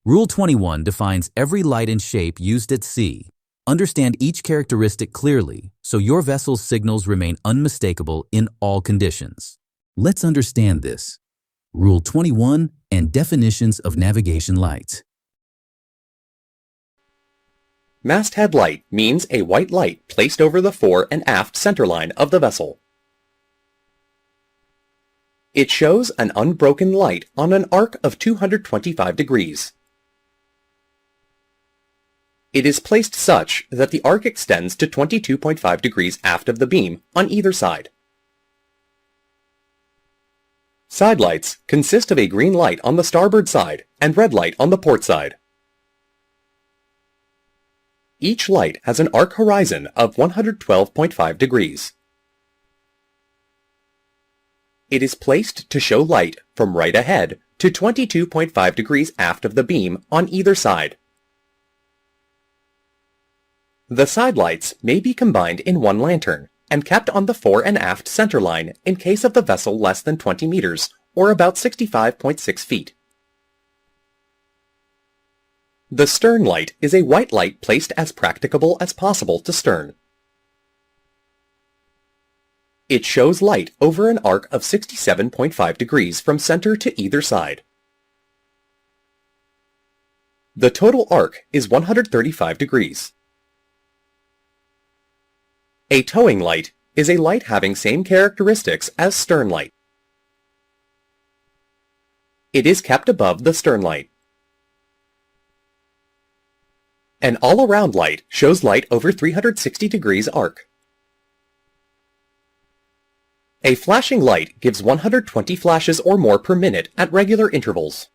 Rule 21 defines every light and shape used at sea. Understand each characteristic clearly so your vessel's signals remain unmistakable in all conditions. Let's understand this. Rule 21 and definitions of navigation lights. Masthead light means a white light placed over the fore and aft centerline of the vessel. It shows an unbroken light on an arc of 225 degrees. It is placed such that the arc extends to 22.5 degrees aft of the beam on either side. Sidelights consist of a green light on the starboard side and red light on the port side. Each light has an arc horizon of 112.5 degrees. It is placed to show light from right ahead to 22.5 degrees aft of the beam on either side. The sidelights may be combined in one lantern and kept on the fore and aft centerline in case of the vessel less than 20 meters, or about 65.6 feet. The stern light is a white light placed as practicable as possible to stern. It shows light over an arc of 67.5 degrees from center to either side. The total arc is 135 degrees. A towing light is a light having same characteristics as stern light. It is kept above the stern light. An all-around light shows light over 360 degrees arc. A flashing light gives 120 flashes or more per minute at regular intervals.